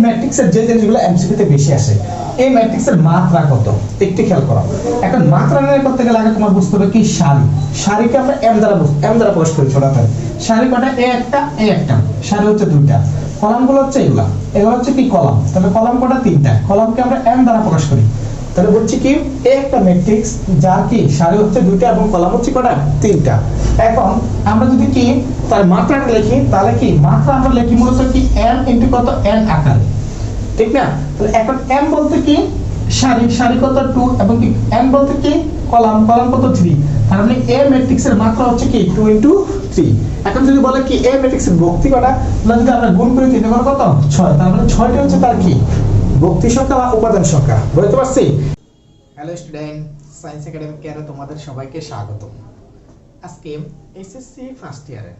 ম্যাট্রিক্সের যে জিনিসগুলো এমসিকিউতে বেশি আসে, এই ম্যাট্রিক্সের মাত্রা কত একটু খেয়াল করো। এখন মাত্রা নির্ণয় করতে গেলে আগে তোমার বুঝতে হবে কি সারি। সারিকে আমরা এম দ্বারা প্রকাশ করি ছোট হাতের। সারি কটা? এ একটা, সারি হচ্ছে দুইটা, কলামগুলো হচ্ছে এগুলো হচ্ছে কি কলাম। তাহলে কলাম কটা? তিনটা। কলামকে আমরা এম দ্বারা প্রকাশ করি। তাহলে বলছি কি একটা ম্যাট্রিক্স যার কি সারি হচ্ছে দুইটা এবং কলাম হচ্ছে কটা? তিনটা। এখন আমরা যদি কি তার মাত্রাটা লিখি, তাহলে কি মাত্রা আমরা লিখি মূলত কি m ইনটু কত n আকারে, ঠিক না? তাহলে এখন m বলতে কি সারি কত 2 এবং কি n বলতে কি কলাম কত 3। তার মানে a ম্যাট্রিক্সের মাত্রা হচ্ছে কি 2 ইনটু 3। এখন যদি বলে কি a ম্যাট্রিক্সের ভক্তি কটা, তাহলে যদি আমরা গুণ করি 3 এর কত 6, তার মানে 6টি হচ্ছে তার কি ভক্তি সংখ্যা বা উপাদান সংখ্যা। বুঝতে পারছি? হ্যালো স্টুডেন্ট, সায়েন্স একাডেমি কেয়ারে তোমাদের সবাইকে স্বাগত। আজকে এসএসসি ফার্স্ট ইয়ারের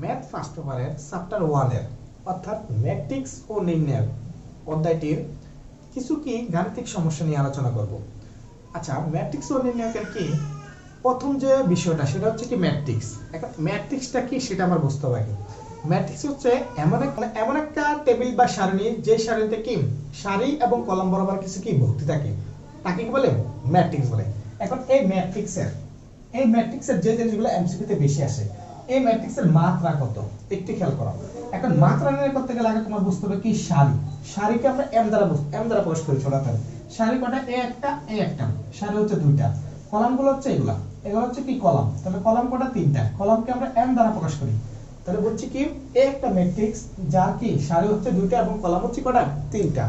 ম্যাথ ফার্স্ট পেপারের চ্যাপ্টার 1 এর অর্থাৎ ম্যাট্রিক্স ও নির্ণয় অধ্যায়টির কিছু কি গাণিতিক সমস্যা নিয়ে আলোচনা করব। আচ্ছা, ম্যাট্রিক্স ও নির্ণয়ের কি প্রথম যে বিষয়টা সেটা হচ্ছে কি ম্যাট্রিক্স। এখন ম্যাট্রিক্সটা কি সেটা আমরা বুঝতে হবে। ম্যাট্রিক্স হচ্ছে এমন একটা টেবিল বা সারণী, যে সারণীতে কি সারি এবং কলাম বরাবর কিছু কি ভর্তি থাকে, তাকে কি বলে? ম্যাট্রিক্স বলে। এখন এই ম্যাট্রিক্সের যে জিনিসগুলো এমসিকিউতে বেশি আসে, এই ম্যাট্রিক্সের মাত্রা কত একটু খেয়াল করো। এখন মাত্রা নির্ণয় করতে গেলে আগে তোমার বুঝতে হবে কি সারি। সারিকে আমরা এম দ্বারা প্রকাশ করি ছোট হাতের। সারি কটা? এ একটা, সারি হচ্ছে দুইটা, কলামগুলো হচ্ছে এগুলো হচ্ছে কি কলাম। তাহলে কলাম কটা? তিনটা। কলামকে আমরা এম দ্বারা প্রকাশ করি। তাহলে বলছি কি একটা ম্যাট্রিক্স যার কি সারি হচ্ছে দুইটা এবং কলাম হচ্ছে কটা? তিনটা।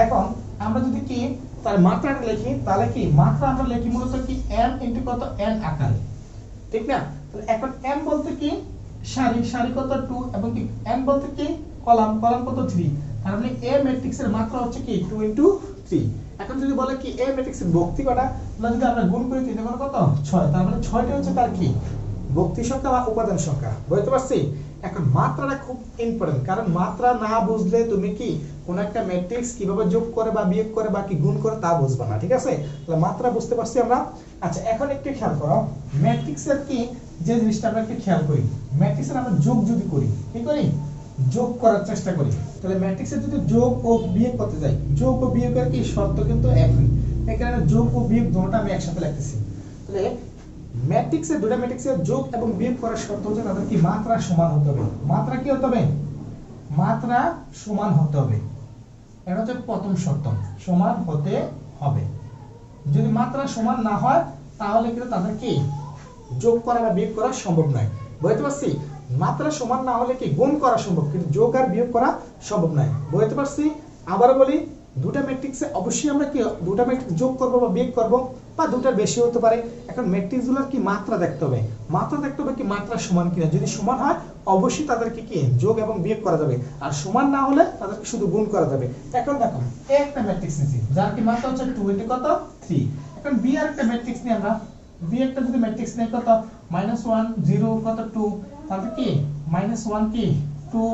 এখন আমরা যদি কি তার মাত্রাটা লিখি, তাহলে কি মাত্রা আমরা লিখি মূলত কি m ইনটু কত n আকারে, ঠিক না? তাহলে এখন m বলতে কি সারি কত 2 এবং কি n বলতে কি কলাম কত 3। তার মানে a ম্যাট্রিক্সের মাত্রা হচ্ছে কি 2 ইনটু 3। এখন যদি বলে কি a ম্যাট্রিক্সের ভক্তি কটা, তাহলে যদি আমরা গুণ করি 3 এর কত 6, তার মানে 6টি হচ্ছে তার কি ভক্তি সংখ্যা বা উপাদান সংখ্যা। বুঝতে পারছি? এখন মাত্রাটা খুব ইম্পর্টেন্ট, কারণ মাত্রা না বুঝলে তুমি কি কোন একটা ম্যাট্রিক্স কিভাবে যোগ করে বা বিয়োগ করে বা কি গুণ করে তা বুঝবে না, ঠিক আছে? তাহলে মাত্রা বুঝতে পারছি আমরা। আচ্ছা, এখন একটু খেয়াল করো ম্যাট্রিক্সের কি যে জিনিসটা আমরা একটু খেয়াল করি, ম্যাট্রিক্সের আমরা যোগ যদি করি, কি করি? যোগ করার চেষ্টা করি। তাহলে ম্যাট্রিক্সের যদি যোগ ও বিয়োগ করতে যাই, যোগ ও বিয়োগের কি শর্ত কিন্তু একই। এখানে যোগ ও বিয়োগ দুটোটা আমি একসাথে লিখতেছি। তাহলে ম্যাট্রিক্সের দুটো ম্যাট্রিক্সের যোগ এবং বিয়োগ করার শর্ত হচ্ছে তাদের কি মাত্রা সমান হতে হবে। মাত্রা কি হতে হবে? মাত্রা সমান হতে হবে। এটা হচ্ছে প্রথম শর্ত, সমান হতে হবে। যদি মাত্রা সমান না হয় তাহলে কিন্তু তাদের কি যোগ করা বা বিয়োগ করা সম্ভব নয়। বুঝতে পারছি? মাত্রা সমান না হলে কি গুণ করা সম্ভব, কিন্তু যোগ আর বিয়োগ করা সম্ভব নয়। বুঝতে পারছি? আবার বলি, দুটো ম্যাট্রিক্সে অবশ্যই আমরা কি দুটো ম্যাট্রিক্স যোগ করব বা বিয়োগ করব, বা দুটার বেশি হতে পারে। এখন ম্যাট্রিক্সগুলোর কি মাত্রা দেখতে হবে। মাত্রা দেখতে হবে কি মাত্রা সমান কিনা। যদি সমান হয় অবশ্যই তাদেরকে কি যোগ এবং বিয়োগ করা যাবে, আর সমান না হলে তাদেরকে শুধু গুণ করা যাবে। এখন দেখো একটা ম্যাট্রিক্স নিছি যার কি মাত্রা হচ্ছে 2 ইনটু কত 3। এখন বি আর একটা ম্যাট্রিক্স নিয়ে আমরা বি একটা যদি ম্যাট্রিক্স নেই কত -1 0 কত 2, তাহলে কি -1 কি 2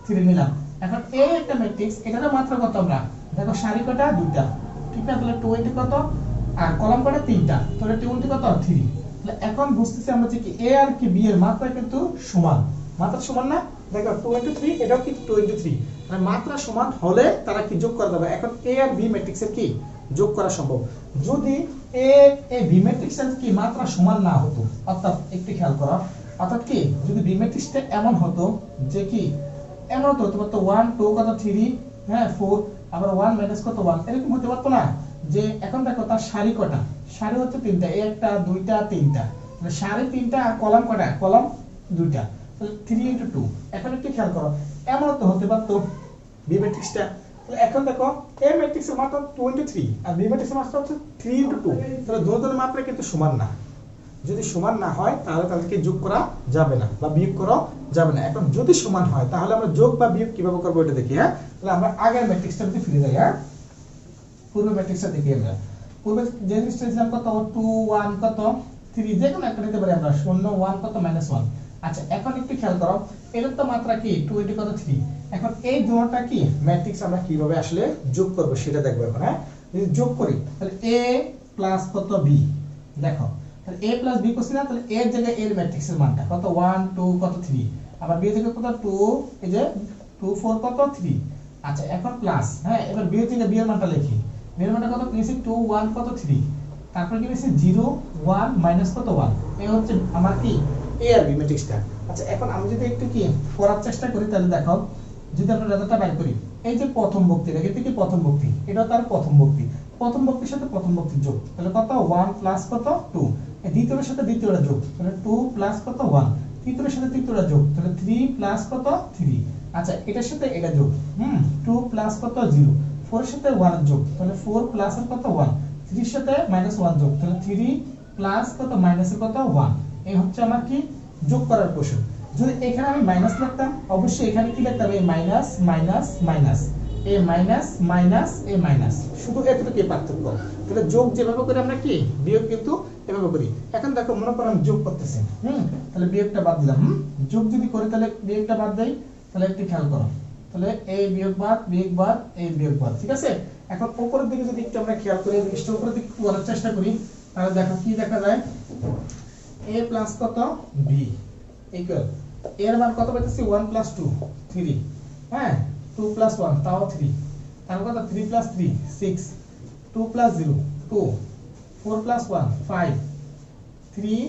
3 নিলাম। এখন এই একটা ম্যাট্রিক্স, এটারও মাত্রা কত? আমরা দেখো সারি কটা? দুইটা, ঠিক না? তাহলে 2 ইনটু কত আর কলাম কটা? তিনটা, তাহলে 2 ইনটু কত 3। তাহলে এখন বুঝতেছি আমরা যে কি এ আর কি বি এর মাত্রা কিন্তু সমান। মাত্রা সমান না? দেখো 2 ইনটু 3, এটাও কি 2 ইনটু 3। মানে মাত্রা সমান হলে তারা কি যোগ করা যাবে। এখন এ আর বি ম্যাট্রিক্সের কি যোগ করা সম্ভব। যদি এ বি ম্যাট্রিক্সের কি মাত্রা সমান না হতো, অর্থাৎ একটু খেয়াল করো, অর্থাৎ কি যদি বি ম্যাট্রিক্সটা এমন হতো যে কি এমন হতো তোমার তো 1 2 কত 3 হ্যাঁ 4 আবার 1 মাইনাস কত 1, এরকম হতে পারতো না? যে এখন দেখো তার সারি কটা? সারি হচ্ছে তিনটা, একটা দুইটা তিনটা, মানে সারি তিনটা আর কলাম কটা? কলাম দুইটা, তাহলে 3 ইনটু 2। এখন একটু খেয়াল করো, এমন তো হতে পারতো বি ম্যাট্রিক্সটা। তাহলে এখন দেখো এ ম্যাট্রিক্সের মাত্রা 2 ইনটু 3 আর বি ম্যাট্রিক্সের মাত্রা হচ্ছে 3 ইনটু 2। তাহলে দুটোর মাত্রা কিন্তু সমান না। যদি সমান না হয় তাহলে তাদেরকে যোগ করা যাবে না বা বিয়োগ করা যাবে না। এখন যদি সমান হয় তাহলে আমরা যোগ বা বিয়োগ কিভাবে করব এটা দেখি। হ্যাঁ, তাহলে আমরা আগের ম্যাট্রিক্সটাতে ফিরে যাই। হ্যাঁ, পূর্ব ম্যাট্রিক্সটা দেখি আমরা। পূর্বে যে জিনিসটা ছিলাম কত 2 1 কত 3, যে কোনো একটা নিতে পারি আমরা, 0 1 কত -1। আচ্ছা, এখন একটু খেয়াল করো, এর তো মাত্রা কি 2 ইনটু কত 3। এখন এই দুটোটা কি ম্যাট্রিক্স আমরা কিভাবে আসলে যোগ করব সেটা দেখব এখন। হ্যাঁ, যদি যোগ করি তাহলে a প্লাস কত b, দেখো তাহলে a প্লাস b করছি না, তাহলে a এর জায়গায় এর ম্যাট্রিক্সের মানটা কত 1 2 কত 3, আবার b এর জায়গায় কত 2, এই যে 2 4 কত 3, আচ্ছা এখন প্লাস, হ্যাঁ এবার বিয়োগ থেকে বিয়ের মানটা লিখি। বিয়ের মানটা কত পেয়েছি 2 1 কত 3, তারপর কি পেয়েছি 0 1 মাইনাস কত 1। এই হচ্ছে আমার কি এ আর বি ম্যাট্রিক্সটা। আচ্ছা এখন আমি যদি একটু কি করার চেষ্টা করি তাহলে দেখো, যদি আমরা রেজাল্টটা বের করি, এই যে প্রথম বক্তি, এটা কি প্রথম বক্তি, এটা তার প্রথম বক্তি, প্রথম বক্তির সাথে প্রথম বক্তির যোগ, তাহলে কত 1 প্লাস কত 2, এই দ্বিতীয়টার সাথে দ্বিতীয়টা যোগ, তাহলে 2 প্লাস কত 1, তৃতীয়টার সাথে তৃতীয়টা যোগ, তাহলে 3 প্লাস কত 3। আচ্ছা এটার সাথে এটা যোগ, 2 প্লাস কত 0, 4 এর সাথে 1 এর যোগ, তাহলে 4 প্লাস এর কত 1, 3 এর সাথে মাইনাস 1 যোগ, তাহলে 3 প্লাস কত মাইনাস এর কত 1। এই হচ্ছে আমার কি যোগ করার কৌশল। যদি এখানে আমি মাইনাস লিখতাম, অবশ্যই এখানে কি লিখতাম, এই মাইনাস মাইনাস মাইনাস, এই মাইনাস মাইনাস এই মাইনাস, শুধু এতটুকুই পার্থক্য। তাহলে যোগ যেভাবে করে আমরা কি বিয়োগ কিন্তু এভাবে করি। এখন দেখো মনে করো আমি যোগ করতেছি, তাহলে বিয়োগটা বাদ দিলাম, যোগ যদি করি তাহলে বিয়োগটা বাদ দেই, তাহলে একটু খেয়াল করো, তাহলে এই বিয়োগ বাদ এই বিয়োগ বাদ, ঠিক আছে। এখন উপরের দিকে যদি একটু আমরা খেয়াল করি, জিনিসটা উপরের দিকে করার চেষ্টা করি, তাহলে দেখো কি দেখা যায়, a প্লাস কত b ইকুয়াল, এর মান কত পাইতেছি 1 প্লাস 2 3, হ্যাঁ 2 প্লাস 1 তাও 3, তারপর কত 3 প্লাস 3 6, 2 প্লাস 0 2, 4 প্লাস 1 5, 3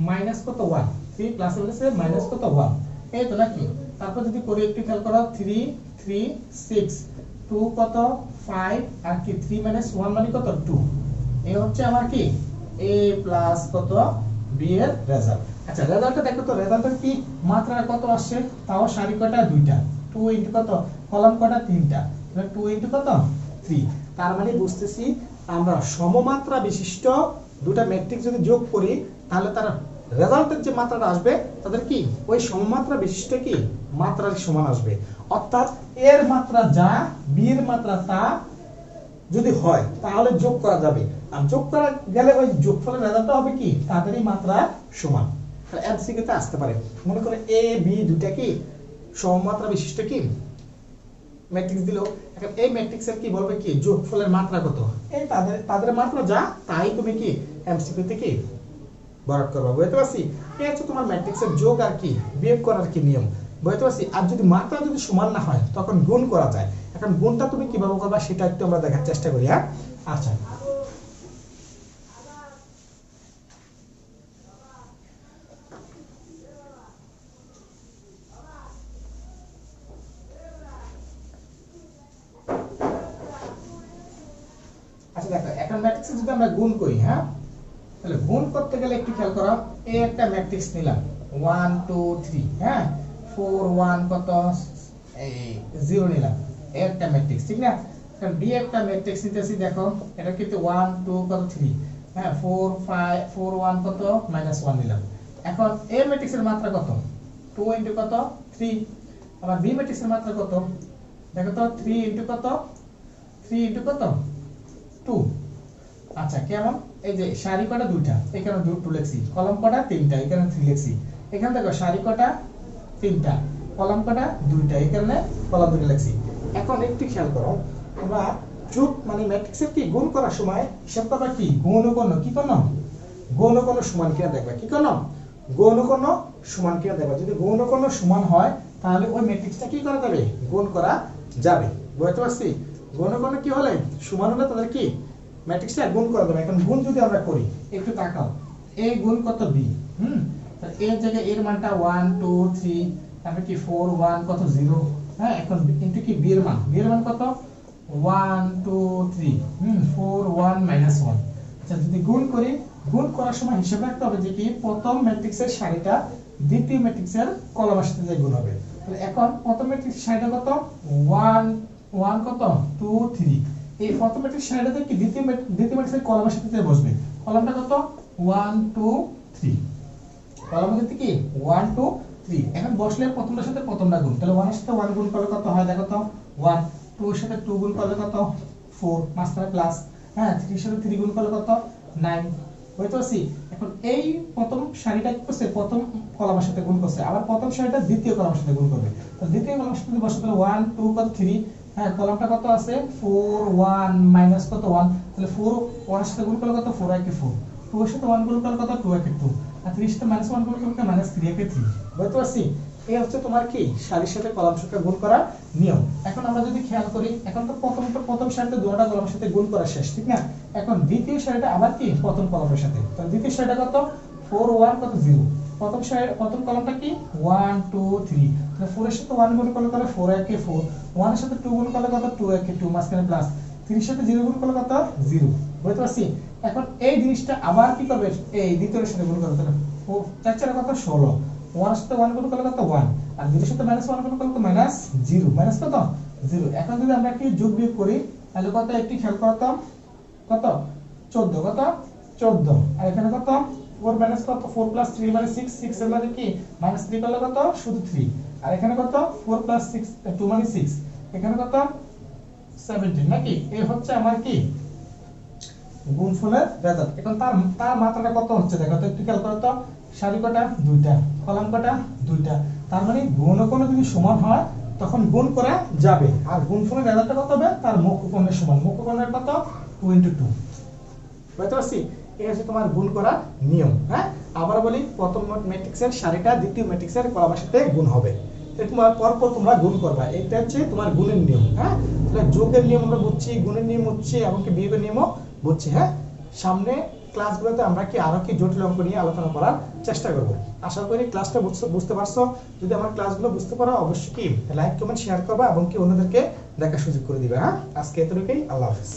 মাইনাস কত 1, 3 প্লাস হচ্ছে মাইনাস কত 1, এই তো নাকি। তারপর যদি করে একটু খেয়াল করো 3 3 6, 2 কত 5, আর কি 3 মাইনাস 1 মানে কত 2। এই হচ্ছে আমার কি a প্লাস কত b এর রেজাল্ট। আচ্ছা রেজাল্টটা দেখো তো, রেজাল্টের কি মাত্রা কত আসছে, তাও সারি কটা দুইটা, 2 ইনটু কত কলাম কটা তিনটা, তাহলে 2 ইনটু কত 3। তার মানে বুঝতেছি আমরা সমমাত্রা বিশিষ্ট দুটো ম্যাট্রিক্স যদি যোগ করি তাহলে তার রেজাল্টের যে মাত্রাটা আসবে তাদের কি ওই সমমাত্রা বিশিষ্ট কি মাত্রার সমান আসবে। অর্থাৎ এর মাত্রা যা বি এর মাত্রা তা যদি হয় তাহলে যোগ করা যাবে, আর যোগ করা গেলে ওই যোগফলের রেজাল্টটা হবে কি তাদেরই মাত্রা সমান। তাহলে এমসিকিউ তে আসতে পারে, মনে করে এ বি দুটো কি সমমাত্রা বিশিষ্ট কি ম্যাট্রিক্স দিল, এখন এই ম্যাট্রিক্সের কি বলবে কি যোগফলের মাত্রা কত, এই তাদের মাত্রা যা তাই তুমি কি এমসিকিউ তে কি বরাদ করবা, বুঝতে পারছি। এই হচ্ছে তোমার ম্যাট্রিক্সের যোগ আর কি বিয়োগ করার কি নিয়ম, বুঝতে পারছি। আর যদি মাত্রা যদি সমান না হয় তখন গুণ করা যায়। এখন গুণটা তুমি কিভাবে করবা সেটা একটু আমরা দেখার চেষ্টা করি, হ্যাঁ। আচ্ছা আচ্ছা দেখো এখন ম্যাট্রিক্স যদি আমরা গুণ করি, হ্যাঁ তাহলে গুণ করতে গেলে একটু খেয়াল করো, এই একটা ম্যাট্রিক্স নিলাম 1 2 3, হ্যাঁ 4 1 কত এই 0 নিলাম, এই একটা ম্যাট্রিক্স, ঠিক না। কারণ বি একটা ম্যাট্রিক্স নিতেছি, দেখো এটা কিন্তু 1 2 কত 3, হ্যাঁ 4 5 4 1 কত -1 নিলাম। এখন এ ম্যাট্রিক্সের মাত্রা কত 2 ইনটু কত 3, আবার বি ম্যাট্রিক্সের মাত্রা কত দেখো তো 3 ইনটু কত 3 ইনটু কত 2। আচ্ছা কেমন, এই যে সারি কটা দুইটা, এখানে 2 লিখছি, কলাম কটা তিনটা, এখানে 3 লিখছি। এখানে দেখো সারি কটা তিনটা, কলাম কটা দুইটা, এখানে কলাম দুটো লিখছি। এখন একটু খেয়াল করো, আমরা যোগ মানে ম্যাট্রিক্সের কি গুণ করার সময় হিসাব করবা কি গৌণকর্ণ, কি কোন গৌণকর্ণ সমান কিনা দেখবা, কি কোন গৌণকর্ণ সমান কিনা দেখবা। যদি গৌণকর্ণ সমান হয় তাহলে ওই ম্যাট্রিক্সটা কি করা যাবে গুণ করা যাবে, বুঝতে পারছি। গৌণকর্ণ কি হলে সমান হলে তাদের কি ম্যাট্রিক্সটা গুণ করা যাবে। এখন গুণ যদি আমরা করি একটু তাকাও, a গুণ কত b, তাহলে এর জায়গায় এর মানটা 1 2 3, তারপর কি 4 1 কত 0, হ্যাঁ এখন ইনটু কি b এর মান কত 1 2 3, 4 1 -1। আচ্ছা যদি গুণ করি, গুণ করার সময় হিসাব রাখতে হবে যে কি প্রথম ম্যাট্রিক্সের সারিটা দ্বিতীয় ম্যাট্রিক্সের কলামের সাথে যে গুণ হবে। তাহলে এখন প্রথম ম্যাট্রিক্সের সারিটা কত 1 1 কত 2 3, এই প্রথম ম্যাট্রিক্স সারিটাতে কি দ্বিতীয় ম্যাট্রিক্সের কলামের সাথে বসবে, কলামটা কত 1 2 3, কলামের সাথে কি 1 2 3। এখন বসলে প্রথমটার সাথে প্রথমটা গুণ, তাহলে 1 এর সাথে 1 গুণ করলে কত হয় দেখো তো 1, 2 এর সাথে 2 গুণ করলে কত 4 মাঝখানে প্লাস, হ্যাঁ 3 এর সাথে 3 গুণ করলে কত 9, বুঝতে পারছি। এখন এই প্রথম সারিটা কি করছে প্রথম কলামের সাথে গুণ করছে, আবার প্রথম সারিটা দ্বিতীয় কলামের সাথে গুণ করবে। তাহলে দ্বিতীয় কলামের সাথে বসে তাহলে 1 2 কত 3, হ্যাঁ কলামটা কত আছে 4 1 মাইনাস কত 1, তাহলে 4 1 এর সাথে গুণ করলে কত 4 একে 4, 2 এর সাথে 1 গুণ করলে কত 2 একে 2, আর 3 এর সাথে -1 গুণ করলে -3 একে 3, বুঝতে পারছি। এই হচ্ছে তোমার কি সারির সাথে কলাম সংখ্যা গুণ করার নিয়ম। এখন আমরা যদি খেয়াল করি, এখন তো প্রথম সারিতে দুটো কলামের সাথে গুণ করা শেষ, ঠিক না? এখন দ্বিতীয় সারিটা আবার কি প্রথম কলামের সাথে। তো দ্বিতীয় সারিটা কত 4 1 কত 0। প্রথম কলামটা কি 1 2 3, তাহলে 4 এর সাথে 1 গুণ করলে কত 4 1 এ 4, 1 এর সাথে 2 গুণ করলে কত 2 1 এ 2, মাঝখানে প্লাস, 3 এর সাথে 0 গুণ করলে কত 0। বুঝতে পারছি? এখন এই জিনিসটা আবার কি করবে, এই দ্বিতীয়ের সাথে গুণ করবে, তাহলে 4 4 4 কত 16, 1 এর সাথে 1 গুণ করলে কত 1, আর 0 এর সাথে -1 গুণ করলে কত -0, মাইনাস কত 0। এখন যদি আমরা কি যোগ বিয়োগ করি তাহলে কত, একটি খেয়াল করতাম কত 14, কত 14, আর এখানে কত 4 মাইনাস কত 4 প্লাস 3 মানে 6, 6 এর মানে কি -3 করলে কত শুধু 3, আর এখানে কত 4 প্লাস 6 2 মানে 6, এখানে কত 17 নাকি? এই হচ্ছে আমার কি গুণফলের রেজাল্ট। এখন তার মাত্রাটা কত হচ্ছে দেখো তো, একটু খেয়াল করো তো, সারি কটা দুইটা, কলাম কটা দুইটা, তার মানে গুণকোণ যদি সমান হয় তখন গুণ করা যাবে, আর গুণফলের রেজাল্টটা কত হবে তার মুখ্যকোণের সমান। মুখ্যকোণের কত 2 * 2। বুঝতে পারছি? এই হচ্ছে তোমার গুণ করার নিয়ম। হ্যাঁ, আবার বলি, প্রথম ম্যাট্রিক্সের সারিটা দ্বিতীয় ম্যাট্রিক্সের কলামের সাথে গুণ হবে, তোমার পরপর তোমরা গুণ করবা, এটা হচ্ছে তোমার গুণের নিয়ম। হ্যাঁ, তাহলে যোগের নিয়ম আমরা বুঝছি, গুণের নিয়ম হচ্ছে, এমনকি বিয়োগের নিয়মও বুঝছি। হ্যাঁ, সামনে ক্লাসগুলোতে আমরা কি আরো কি জটিল অঙ্ক নিয়ে আলোচনা করার চেষ্টা করব। আশা করি ক্লাসটা বুঝতে পারছো। যদি আমার ক্লাসগুলো বুঝতে পারো অবশ্যই কি লাইক কমেন্ট শেয়ার করবা এবং কি অন্যদেরকে দেখার সুযোগ করে দিবে। হ্যাঁ, আজকে এতটুকুই। আল্লাহ হাফেজ।